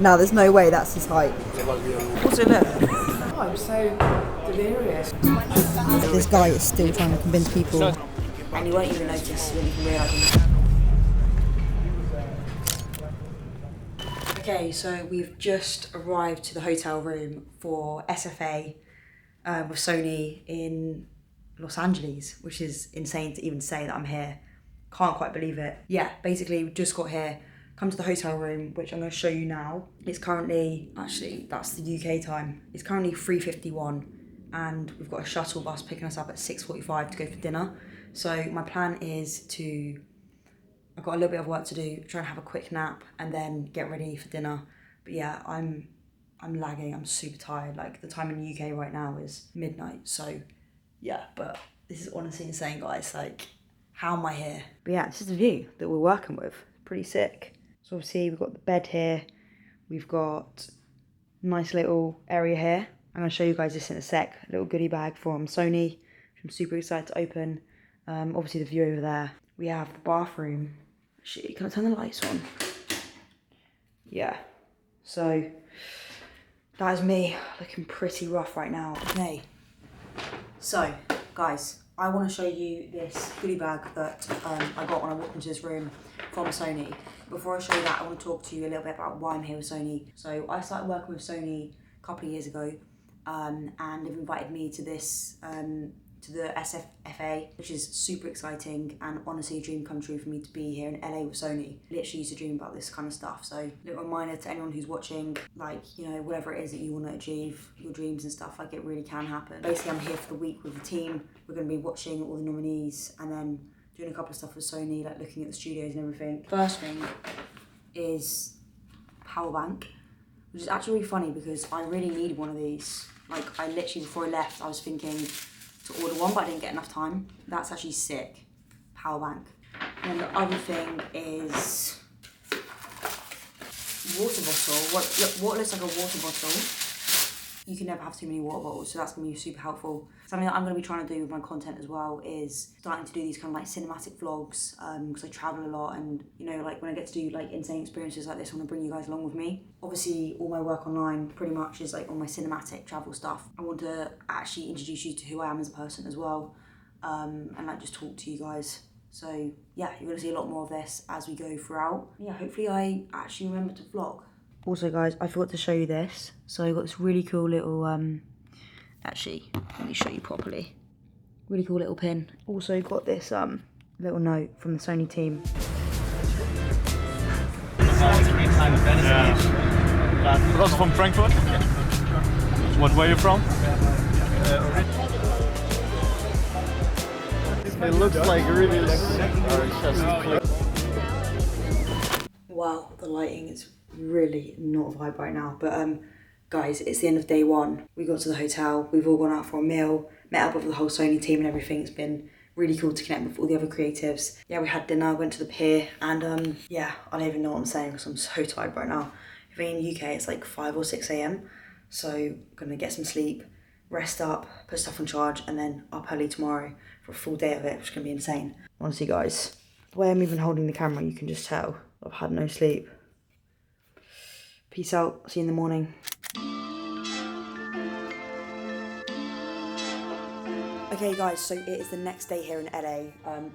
No, there's no way that's his height. What's it look? Oh, I'm so delirious. This guy is still trying to convince people. And you won't even notice when you can realise. Okay, so we've just arrived to the hotel room for SFA with Sony in Los Angeles, which is insane to even say that I'm here. Can't quite believe it. Yeah, basically we just got here, come to the hotel room, which I'm going to show you now. It's currently, actually that's the UK time, it's currently 3:51 and we've got a shuttle bus picking us up at 6:45 to go for dinner. So my plan is I've got a little bit of work to do, try and have a quick nap and then get ready for dinner. But yeah, I'm lagging, I'm super tired. Like the time in the UK right now is midnight. So yeah, but this is honestly insane, guys. Like, how am I here? But yeah, this is the view that we're working with. Pretty sick. So obviously we've got the bed here. We've got a nice little area here. I'm gonna show you guys this in a sec. A little goodie bag from Sony, which I'm super excited to open. Obviously the view over there. We have the bathroom. Shit, can I turn the lights on? Yeah. So that is me looking pretty rough right now. Okay. So guys, I want to show you this goodie bag that I got when I walked into this room from Sony. Before I show you that, I want to talk to you a little bit about why I'm here with Sony. So I started working with Sony a couple of years ago, and they've invited me to this to the SFFA, which is super exciting and honestly a dream come true for me to be here in LA with Sony. Literally used to dream about this kind of stuff. So little reminder to anyone who's watching, like, you know, whatever it is that you want to achieve, your dreams and stuff, like it really can happen. Basically I'm here for the week with the team. We're going to be watching all the nominees and then doing a couple of stuff with Sony, like looking at the studios and everything. First thing is power bank, which is actually really funny because I really need one of these. Like I literally, before I left, I was thinking to order one, but I didn't get enough time. That's actually sick. Power bank. And the other thing is water bottle. What looks like a water bottle. You can never have too many water bottles, so that's going to be super helpful. Something that I'm going to be trying to do with my content as well is starting to do these kind of like cinematic vlogs, because I travel a lot, and you know, like when I get to do like insane experiences like this, I want to bring you guys along with me. Obviously all my work online pretty much is like on my cinematic travel stuff. I want to actually introduce you to who I am as a person as well, and like just talk to you guys. So yeah, you're going to see a lot more of this as we go throughout. Yeah, hopefully I actually remember to vlog. Also guys, I forgot to show you this. So I've got this really cool little, actually, let me show you properly. Really cool little pin. Also got this little note from the Sony team. Yeah. That's from Frankfurt? What, where are you from? It looks like really like Wow, the lighting is really not a vibe right now, but guys, it's the end of day one. We got to the hotel, we've all gone out for a meal, met up with the whole Sony team and everything. It's been really cool to connect with all the other creatives. Yeah, we had dinner, went to the pier, and yeah, I don't even know what I'm saying because I'm so tired right now. I think in the UK it's like 5 or 6 a.m, so I'm gonna get some sleep, rest up, put stuff on charge, and then up early tomorrow for a full day of it, which is gonna be insane. Honestly guys, the way I'm even holding the camera, you can just tell I've had no sleep. Peace out, see you in the morning. Okay guys, so it is the next day here in LA.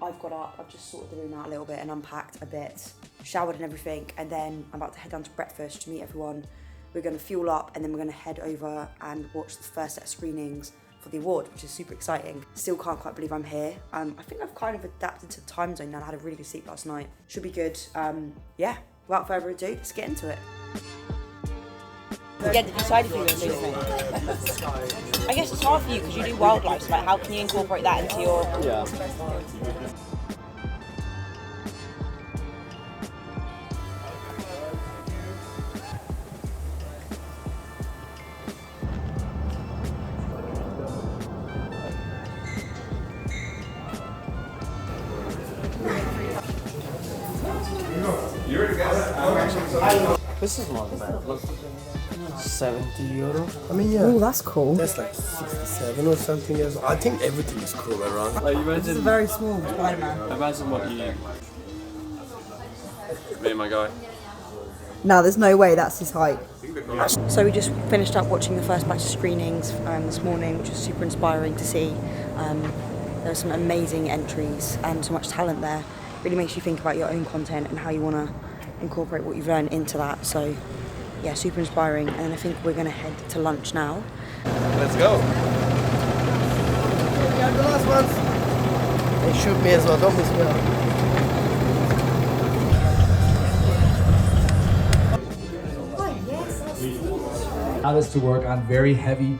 I've got up, I've just sorted the room out a little bit and unpacked a bit, showered and everything, and then I'm about to head down to breakfast to meet everyone. We're gonna fuel up and then we're gonna head over and watch the first set of screenings for the award, which is super exciting. Still can't quite believe I'm here. I think I've kind of adapted to the time zone now. I had a really good sleep last night. Should be good. Yeah, without further ado, let's get into it. Yeah, decided for you to do it. I guess it's hard for you because you do wildlife, so like how can you incorporate that into your... Yeah. This is not bad. Look, 70 euro. I mean, yeah. Oh, that's cool. That's like 67 or something else. I think everything is cool around. Like, This is a very small Spider-Man. imagine what you... Me and my guy. Nah, there's no way that's his height. So we just finished up watching the first batch of screenings this morning, which was super inspiring to see. There were some amazing entries and so much talent there. Really makes you think about your own content and how you want to incorporate what you've learned into that. So yeah, super inspiring. And I think we're going to head to lunch now. Let's go. The last ones. They shoot me as well, don't miss me out. Allowed us to work on very heavy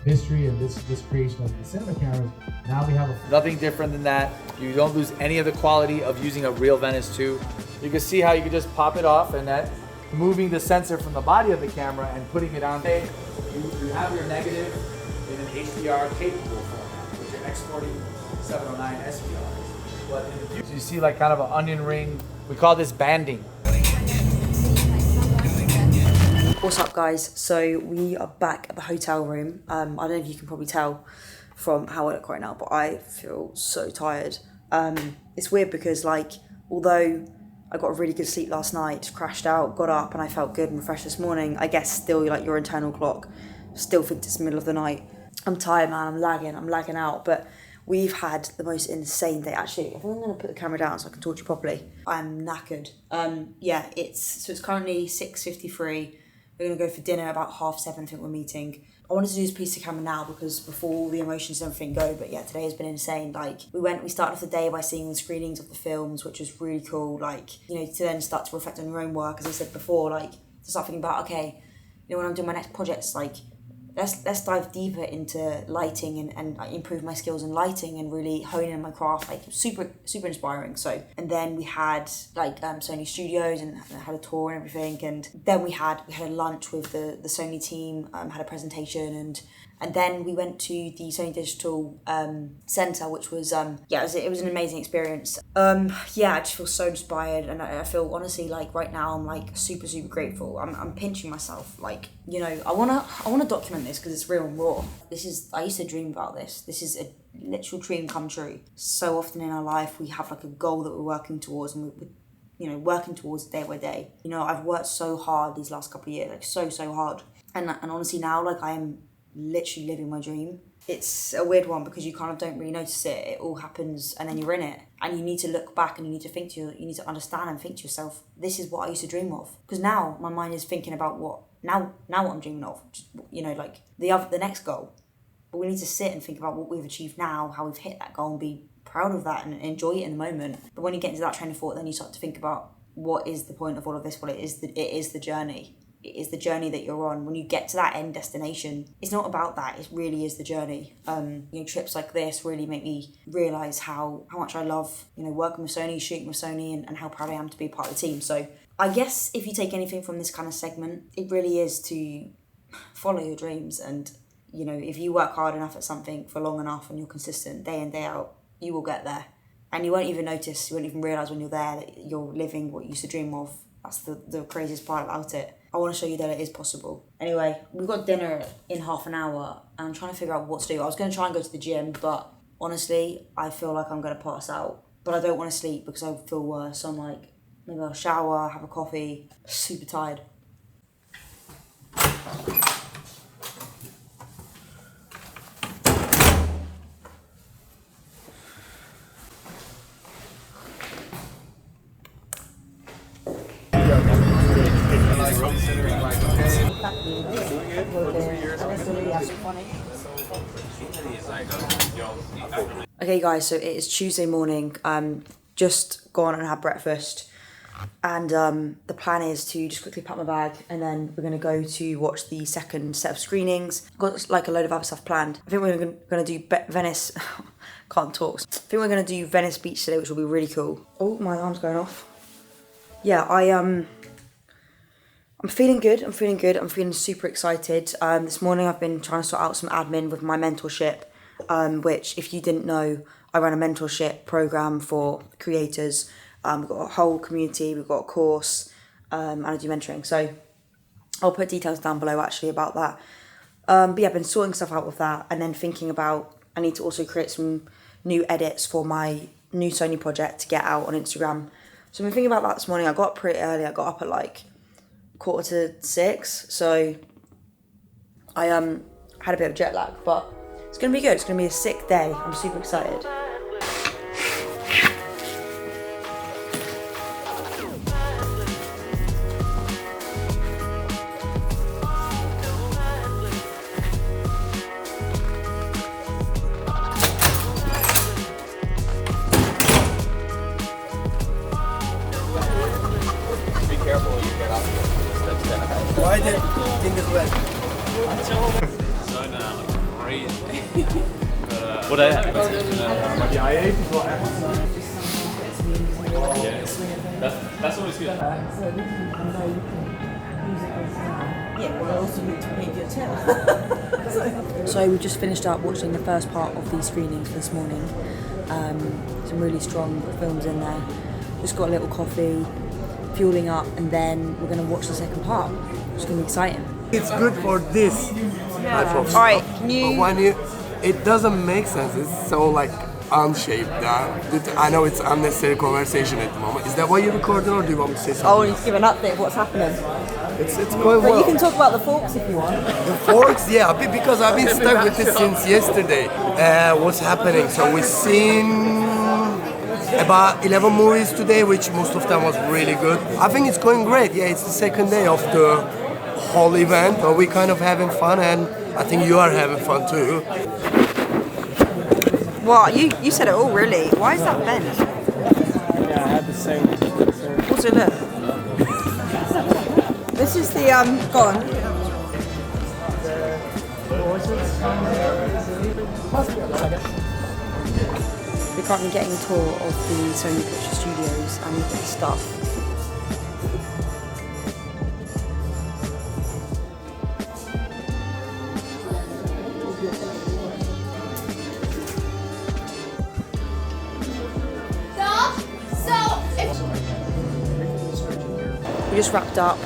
history and this creation of the cinema cameras. Now we have nothing different than that. You don't lose any of the quality of using a real Venice 2. You can see how you can just pop it off and that moving the sensor from the body of the camera and putting it on. You have your negative in an HDR capable format, which you're exporting 709 SVRs. But in the future, you see like kind of an onion ring. We call this banding. What's up, guys? So we are back at the hotel room. I don't know if you can probably tell from how I look right now, but I feel so tired. It's weird because like, although I got a really good sleep last night, crashed out, got up and I felt good and refreshed this morning, I guess still like your internal clock still thinks it's the middle of the night. I'm tired, man, I'm lagging out, but we've had the most insane day. Actually, I think I'm gonna put the camera down so I can talk to you properly. I'm knackered. Yeah, it's currently 6:53. We're going to go for dinner about 7:30, I think we're meeting. I wanted to do this piece of camera now because before all the emotions and everything go, but yeah, today has been insane. Like, we started off the day by seeing the screenings of the films, which was really cool. Like, you know, to then start to reflect on your own work, as I said before, like, to start thinking about, okay, you know, when I'm doing my next projects, like, let's dive deeper into lighting and improve my skills in lighting and really hone in my craft. Like, super inspiring. So, and then we had like Sony Studios and had a tour and everything, and then we had a lunch with the Sony team, had a presentation, and then we went to the Sony Digital Centre, which was it was an amazing experience. Yeah, I just feel so inspired, and I feel honestly like right now I'm like super grateful. I'm pinching myself, like, you know, I wanna document this because it's real and raw. I used to dream about this. This is a literal dream come true. So often in our life we have like a goal that we're working towards, and we're you know, working towards day by day. You know, I've worked so hard these last couple of years, like so hard, and honestly now like I am literally living my dream. It's a weird one because you kind of don't really notice it. It all happens and then you're in it, and you need to look back and you need to understand and think to yourself, this is what I used to dream of. Because now my mind is thinking about what I'm dreaming of, you know, like the next goal. But we need to sit and think about what we've achieved now, how we've hit that goal, and be proud of that and enjoy it in the moment. But when you get into that train of thought, then you start to think about what is the point of all of this. Well, it is the journey. It is the journey that you're on. When you get to that end destination, it's not about that. It really is the journey. You know, trips like this really make me realise how much I love, you know, working with Sony, shooting with Sony, and how proud I am to be part of the team. So I guess if you take anything from this kind of segment, it really is to follow your dreams. And, you know, if you work hard enough at something for long enough and you're consistent day in, day out, you will get there. And you won't even notice, you won't even realise when you're there that you're living what you used to dream of. That's the craziest part about it. I want to show you that it is possible. Anyway, we've got dinner in half an hour and I'm trying to figure out what to do. I was going to try and go to the gym, but honestly, I feel like I'm going to pass out. But I don't want to sleep because I feel worse. So I'm like, maybe I'll shower, have a coffee. Super tired. Okay guys, so it is Tuesday morning. Just gone and had breakfast, and the plan is to just quickly pack my bag and then we're gonna go to watch the second set of screenings. Got like a load of other stuff planned. I think we're gonna do Venice. Can't talk. I think we're gonna do Venice Beach today, which will be really cool. Oh, my alarm's going off. Yeah, I'm feeling good. I'm feeling super excited. This morning I've been trying to sort out some admin with my mentorship, which, if you didn't know, I run a mentorship program for creators. We've got a whole community, we've got a course, and I do mentoring. So I'll put details down below actually about that. But yeah, I've been sorting stuff out with that, and then thinking about, I need to also create some new edits for my new Sony project to get out on Instagram. So I've been thinking about that this morning. I got up pretty early. I got up at like 5:45, so I had a bit of jet lag, but it's gonna be good. It's gonna be a sick day. I'm super excited. Be careful when you get up here. Why did thing is wet? What I Maar die ei is wel echt. that's always good. So we just finished up watching the first part of the screenings this morning. Some really strong films in there. Just got a little coffee, fueling up, and then we're going to watch the second part. It's going to be exciting. It's good for this type of All right, stuff. can you- But when it doesn't make sense. It's so like unshaped. I know it's unnecessary conversation at the moment. Is that why you're recording, or do you want me to say something? Oh, I need to give an update of what's happening. It's going But well. you can talk about the forks if you want. The forks, yeah, because I've been stuck with this since yesterday. What's happening? So we've seen about 11 movies today, which most of them was really good. I think it's going great. Yeah, it's the second day of the whole event, but we're kind of having fun, and I think you are having fun too. What? You said it all, really. Why is that bent? Yeah, I had the same. Also, look. This is the, go on. We're currently getting a tour of the Sony Picture Studios and look at the stuff. We just wrapped up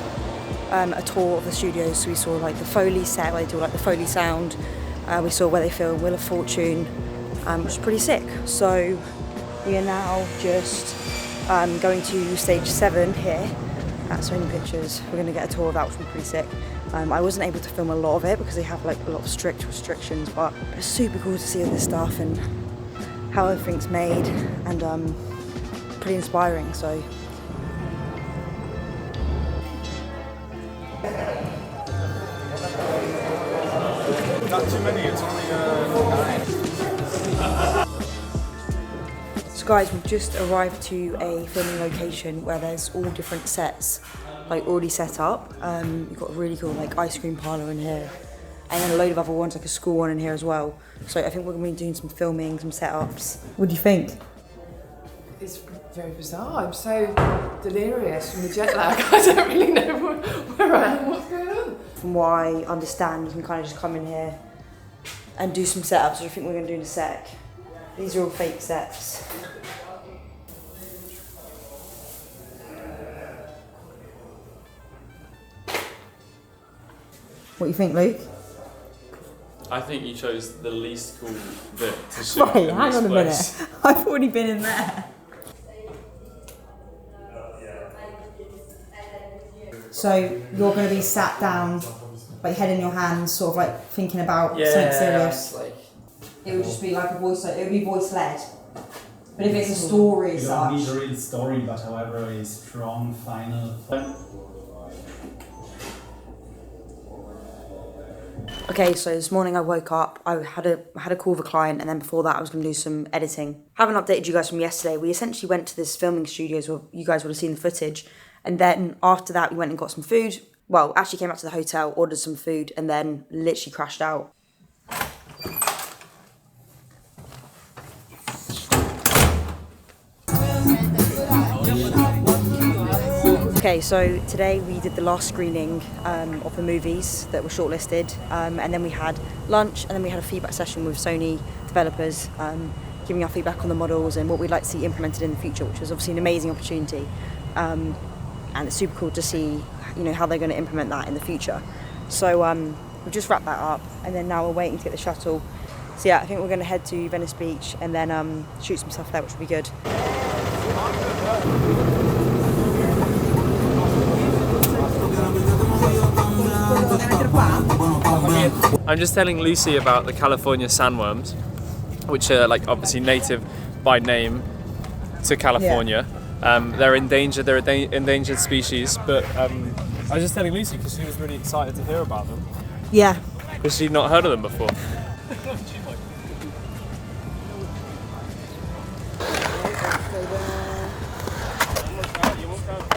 a tour of the studios, so we saw like the Foley set where they do like the Foley sound. We saw where they film Wheel of Fortune, which was pretty sick. So we are now just going to stage 7 here at Sony Pictures. We're going to get a tour of that, which will be pretty sick. I wasn't able to film a lot of it because they have like a lot of strict restrictions, but it's super cool to see all this stuff and how everything's made, and pretty inspiring. So. Not too many, it's only 9. So guys, we've just arrived to a filming location where there's all different sets, like already set up. You've got a really cool like ice cream parlour in here, and then a load of other ones, like a school one in here as well. So I think we're going to be doing some filming, some setups. What do you think? It's very bizarre. I'm so delirious from the jet lag. I don't really know where I am, what's going on. From what I understand, you can kind of just come in here and do some setups, which I think we're going to do in a sec. These are all fake sets. What do you think, Luke? I think you chose the least cool bit to shoot. Right, in hang this on a place. minute. I've already been in there. So you're going to be sat down, like head in your hands, sort of like thinking about something serious. Like, It would just be like a voice. It would be voice led. But if it's a story, you don't need a real story, but however a strong final. Okay, so this morning I woke up, I had a call with a client, and then before that I was going to do some editing. Haven't updated you guys from yesterday. We essentially went to this filming studios where you guys would have seen the footage, and then after that we went and got some food. Well, actually came back to the hotel, ordered some food, and then literally crashed out. Okay, so today we did the last screening of the movies that were shortlisted, and then we had lunch, and then we had a feedback session with Sony developers, giving our feedback on the models and what we'd like to see implemented in the future, which was obviously an amazing opportunity, and it's super cool to see, you know, how they're going to implement that in the future. So we've just wrapped that up, and then now we're waiting to get the shuttle. So yeah, I think we're going to head to Venice Beach and then shoot some stuff there, which will be good. I'm just telling Lucy about the California sandworms, which are like obviously native by name to California. They're endangered. They're an endangered species. But I was just telling Lucy because she was really excited to hear about them. Yeah. Because she'd not heard of them before.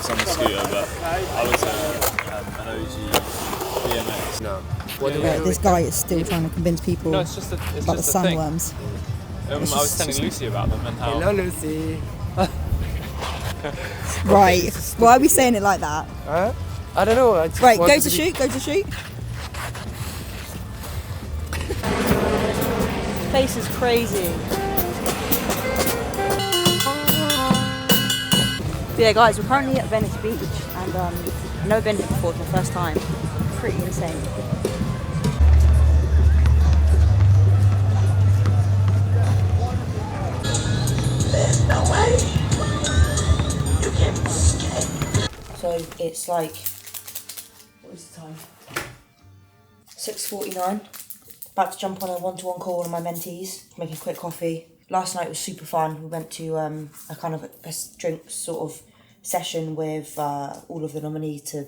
Some scooter, but I was an OG BMX. No. This guy is still trying to convince people No, it's just a, it's about just the a thing. sandworms. I was telling Lucy about them and how. Hello, Lucy. Right. Why are we saying it like that? Huh? I don't know. I just Right, wanted go to shoot, go to shoot. Place is crazy. Yeah, guys, we're currently at Venice Beach, and I've never been here before. It's my first time. Pretty insane. There's no way you can escape. So it's like, what is the time? 6:49. About to jump on a one-to-one call with my mentees, making a quick coffee. Last night was super fun. We went to a kind of a drink sort of session with all of the nominees to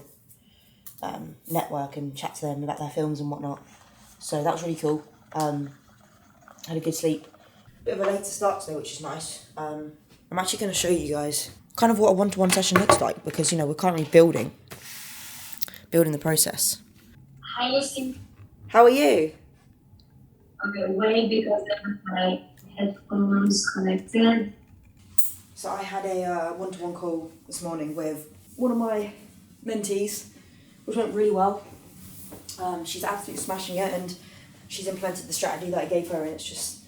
network and chat to them about their films and whatnot. So that was really cool. Had a good sleep. Bit of a later start today, which is nice. I'm actually going to show you guys kind of what a one-to-one session looks like, because, you know, we're currently building the process. Hi, Lucy. How are you? Okay, wait, because I have my headphones connected. So I had a one-to-one call this morning with one of my mentees, which went really well. She's absolutely smashing it, and she's implemented the strategy that I gave her, and it's just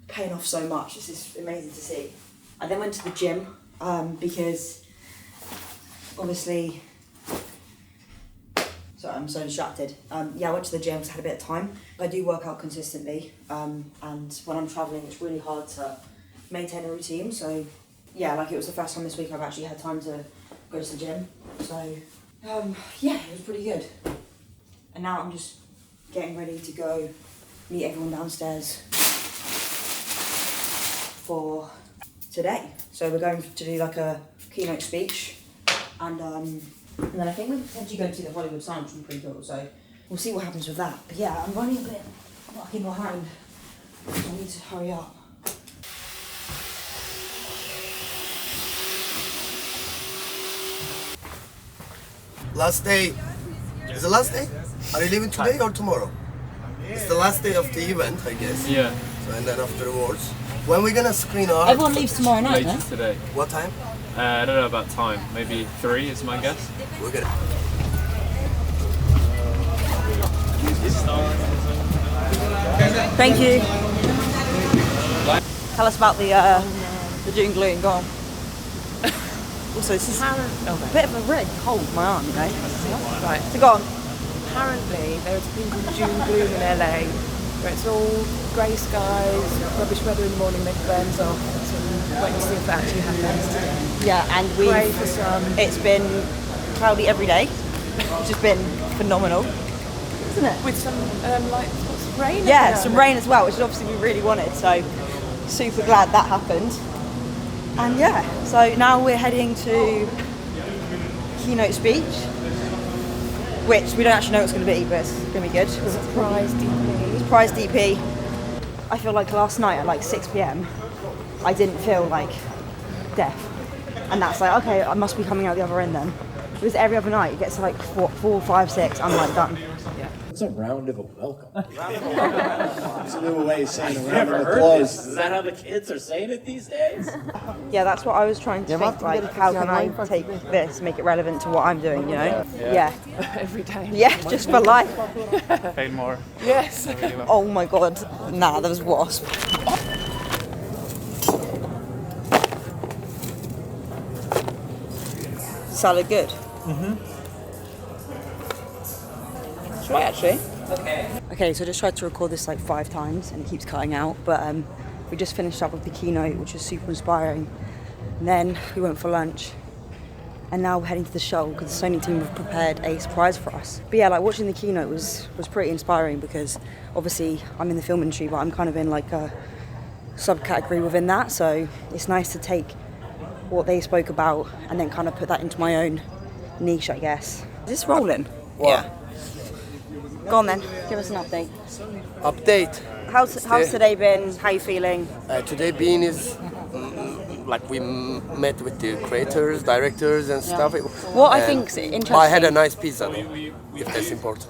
paying off so much. This is amazing to see. I then went to the gym because obviously, sorry, I'm so distracted. Yeah, I went to the gym because I had a bit of time. I do work out consistently, and when I'm travelling, it's really hard to maintain a routine. So yeah, like it was the first time this week I've actually had time to go to the gym. So yeah, it was pretty good. And now I'm just getting ready to go meet everyone downstairs for today. So we're going to do like a keynote speech, and then I think we're potentially going to see the Hollywood sign, which will be pretty cool. So we'll see what happens with that. But yeah, I'm running a bit fucking behind. So I need to hurry up. Last day. Is the last day? Are you leaving today or tomorrow? It's the last day of the event, I guess. Yeah. So, and then afterwards. When we're gonna screen our... Everyone leaves tomorrow night, Later no? today. What time? I don't know about time. Maybe 3 is my guess. We're gonna... Thank you. Tell us about the doom and gloom. Go on. Also, this is a bit of a red cold, my arm, you know. Right. So go on. Apparently, there is a thing called June gloom in LA, where it's all grey skies, rubbish weather in the morning, then it burns off. So we're waiting to see if that actually happens today. Yeah, and Pray for some. it's been cloudy every day, which has been phenomenal, isn't it? With some like what's rain? Yeah, some rain as well, which is obviously we really wanted. So super glad that happened. And yeah, so now we're heading to keynote speech, which we don't actually know what it's going to be, but it's going to be good. Surprise DP. Surprise DP. I feel like last night at like 6 p.m, I didn't feel like death. And that's like, okay, I must be coming out the other end then. Because every other night it gets to like 4, 5, 6, I'm like done. Yeah. It's a round of a welcome. It's a new way of saying a round of applause. Is that how the kids are saying it these days? Yeah, that's what I was trying to think, like, how can I take this, make it relevant to what I'm doing, you know? Yeah. Every day. Yeah, just for life. Paid more. Yes. Oh my god. Nah, there was wasp. Salad good? Mm-hmm. Try actually. Okay, so I just tried to record this like 5 times and it keeps cutting out, but we just finished up with the keynote, which was super inspiring. And then we went for lunch, and now we're heading to the show because the Sony team have prepared a surprise for us. But yeah, like watching the keynote was pretty inspiring because obviously I'm in the film industry, but I'm kind of in like a subcategory within that, so it's nice to take what they spoke about and then kind of put that into my own niche, I guess. Is this rolling? Yeah. Go on then, give us an update. Update. How's today been? How you feeling? Today being is like we met with the creators, directors and stuff. What I think's interesting. I had a nice pizza though, if that's important.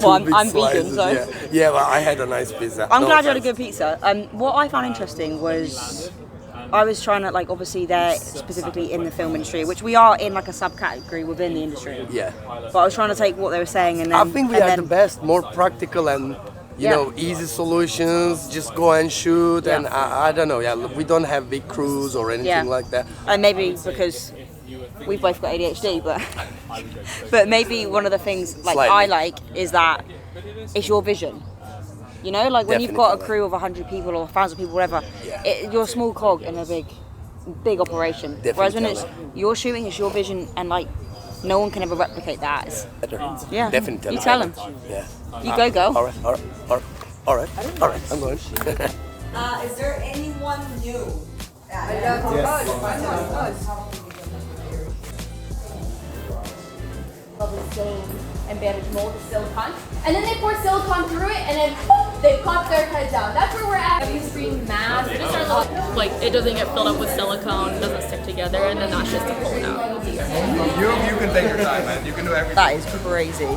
Well, I'm vegan, so. Yeah, well, I had a nice pizza. I'm glad you had a good pizza. What I found interesting was I was trying to, like, obviously they're specifically in the film industry, which we are in like a subcategory within the industry. Yeah. But I was trying to take what they were saying and then... I think we are the best, more practical and, you know, easy solutions, just go and shoot and I don't know, we don't have big crews or anything like that. And maybe because we've both got ADHD, but maybe one of the things like I like is that it's your vision. You know, like when you've got a crew of 100 people or 1,000 people, whatever, you're a small cog in a big operation. Whereas when it's you're shooting, it's your vision, and like no one can ever replicate that. Yeah, definitely. You tell them. Yeah. You go, girl. All right. I'm going. Is there anyone new? And bandage mold with silicone. And then they pour silicone through it and then poof, they pop their head down. That's where we're at. Every screen mask. We just start like it doesn't get filled up with silicone, it doesn't stick together, and then that's just to pull it out. You can take your time, man. You can do everything. That is crazy.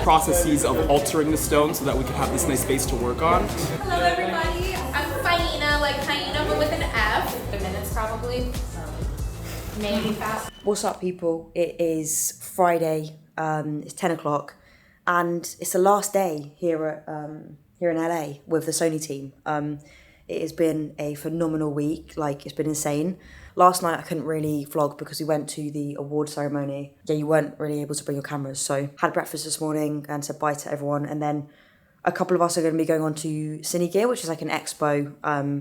Processes of altering the stone so that we could have this nice space to work on. Hello everybody, I'm Faina, like hyena but with an F. Minutes probably. Maybe fast. What's up, people? It is Friday. It's 10 o'clock, and it's the last day here in LA with the Sony team. It has been a phenomenal week. Like, it's been insane. Last night I couldn't really vlog because we went to the award ceremony. Yeah, you weren't really able to bring your cameras, so had breakfast this morning and said bye to everyone. And then a couple of us are going to be going on to Cine Gear, which is like an expo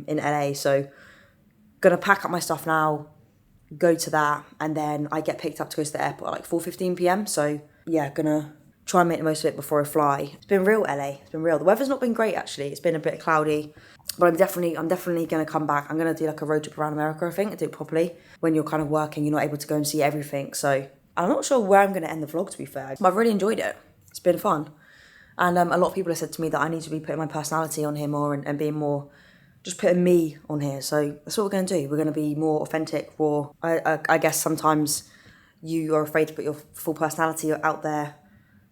in LA. So gonna pack up my stuff now, go to that, and then I get picked up to go to the airport at like 4:15 p.m. So yeah, gonna try and make the most of it before I fly. It's been real, LA. It's been real. The weather's not been great actually. It's been a bit cloudy, but I'm definitely gonna come back. I'm gonna do like a road trip around America, I think, and do it properly. When you're kind of working, you're not able to go and see everything. So I'm not sure where I'm gonna end the vlog, to be fair. But I've really enjoyed it. It's been fun, and a lot of people have said to me that I need to be putting my personality on here more and being more. Just putting me on here, so that's what we're going to do. We're going to be more authentic, raw. I guess sometimes you are afraid to put your full personality out there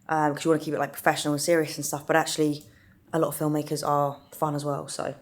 because you want to keep it like professional and serious and stuff, but actually a lot of filmmakers are fun as well, so